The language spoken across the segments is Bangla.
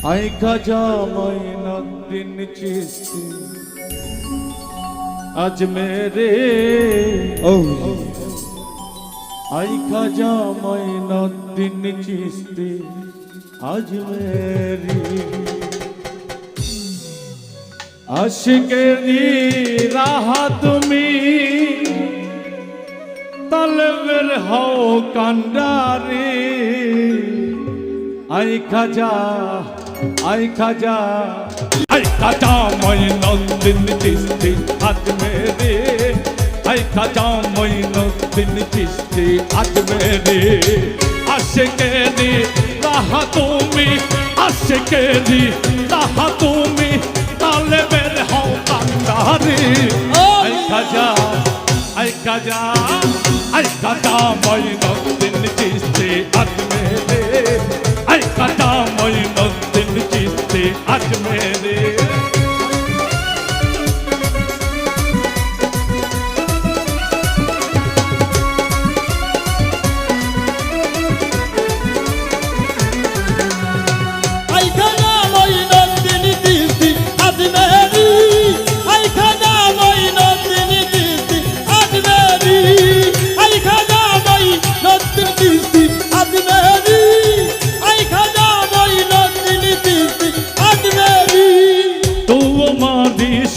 আই খাজা মঈনুদ্দিন চিশতি আজমেরে ও আই খাজা মঈনুদ্দিন চিশতি আজমেরি আশিকেরি রাহা তুমি তলবের হও কান্ডারে আই খাজা মঈনুদ্দিন চিশতি আজমেরি আই খাজা মঈনুদ্দিন চিশতি আজমেরি আশিকেরি রাহা তুমি আশিকেরি রাহা তুমি তলবের হও কান্ডারে আই খাজা মঈনুদ্দিন চিশতি আজমেরি আই খাজা মঈনুদ্দিন চিশতি আজমেরি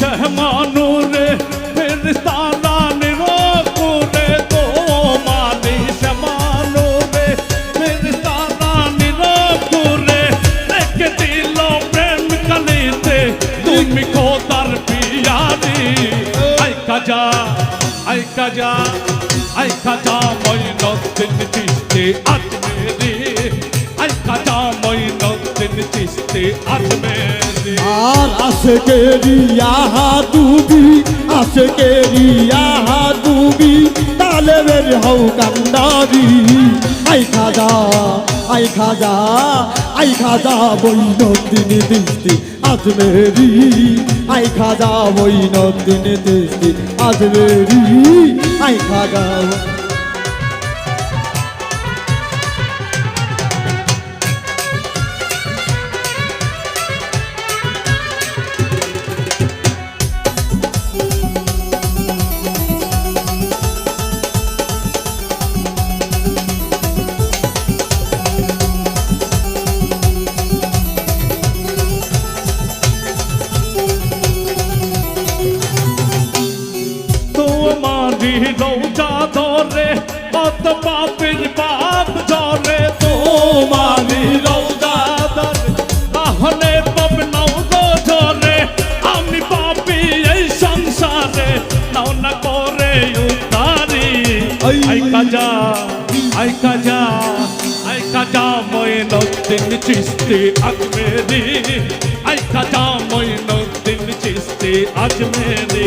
शहमानूरे फिरिस्ताना निरोकुरे तो मानी शहमानूरे फिरिस्ताना निरोकुरे एक दिलों प्रेम कलीते तुम को दर पियारी आई खाजा मঈনুদ্দিন চিশতি আজমেরি आई खाजा मঈনুদ্দিন চিশতি আজমেরি আর আশিকেরি ইহা ডুবি তালেবের হও কান্ডারি আই খাজা মঈনুদ্দিন চিশতি আজমেরি আই খাজা মঈনুদ্দিন চিশতি আজমেরি আই খাজা রৌজা ধরে কত পাপের পাপ ঝরে তোমারি রৌজা ধরে তাহলে পাপ নাও গো ঝরে আমি পাপি এই সংসারে নাও না করে উদ্ধারি আই খাজা মঈনুদ্দিন চিশতি আজমেরি আই খাজা মঈনুদ্দিন চিশতি আজমেরি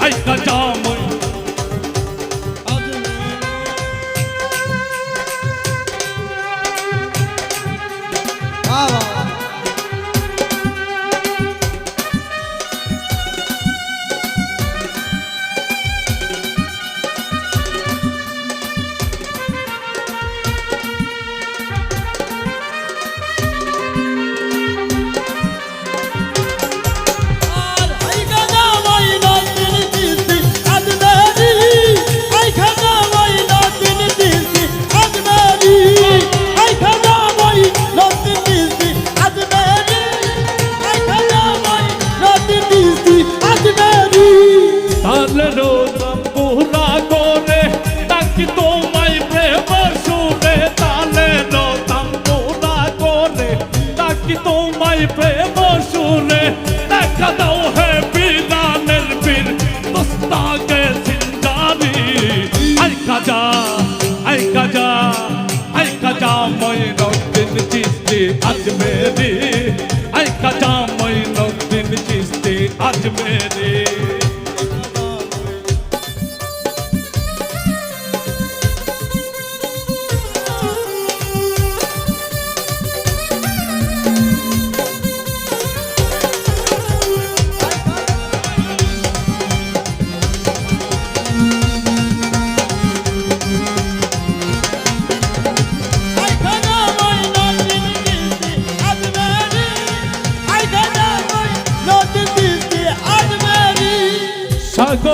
আই খাজা প্রেম শুনে দেখা দাও হে বিলালের বীর দস্তাকে জিন্দারি আই খাজা মঈনুদ্দিন চিশতি আজমেরি আই খাজা মঈনুদ্দিন চিশতি আজমেরি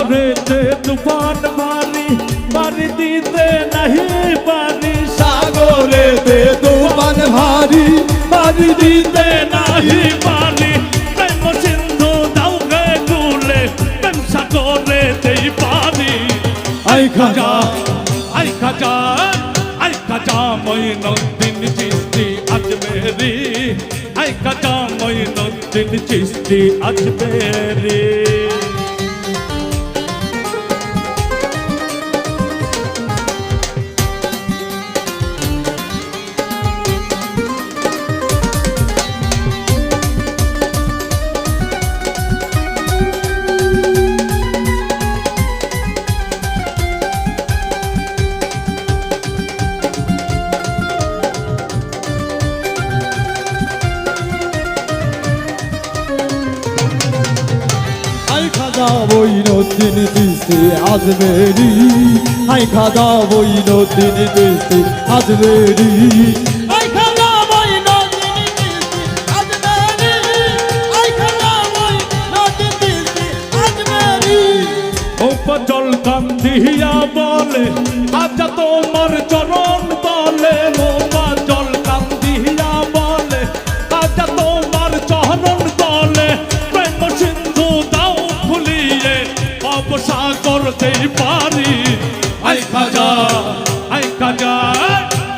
সাগরেতে তুফান ভারী পানি দিতে নাহি পারি সাগরেতে তুফান ভারী পানি দিতে নাহি পারি প্রেম সিন্ধু দাও গে তুলে প্রেম সাগরেতেই পারি আই খাজা আই খাজা আই খাজা মঈনুদ্দিন চিশতি আজমেরি আই খাজা মঈনুদ্দিন চিশতি আজমেরি খাজা মঈনুদ্দিন চিশতি আজমেরি আই খাজা মঈনুদ্দিন চিশতি আজমেরি আই খাজা মঈনুদ্দিন চিশতি আজমেরি আই খাজা মঈনুদ্দিন চিশতি আজমেরি উপজল কান্দিয়া বলে আজা তোমার চরণ তলে উপজল কান্দিয়া বলে আজা তোমার চরণ তলে প্রেম সিন্ধু দাও ভুলিয়ে অবসাগরতেই পারি আই খাজা আই খাজা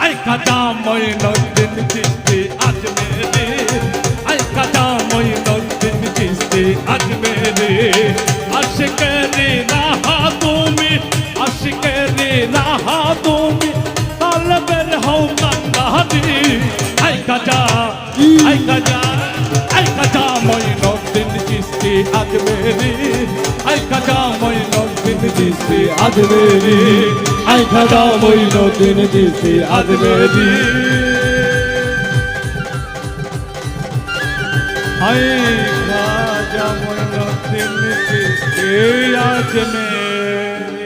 আই খাজা মঈনুদ্দিন চিশতি আজমেরি আই খাজা মঈনুদ্দিন চিশতি আজমেরি আশিকেরি রাহা তুমি আশিকেরি রাহা তুমি তালবের হও কান্দারি আই খাজা আই খাজা আই খাজা মঈনুদ্দিন চিশতি আজমেরি আই খাজা মঈনুদ্দিন চিশতি আজমেরি আই খাজা মঈনুদ্দিন চিশতি আজমেরি আই খাজা মঈনুদ্দিন চিশতি আজমেরি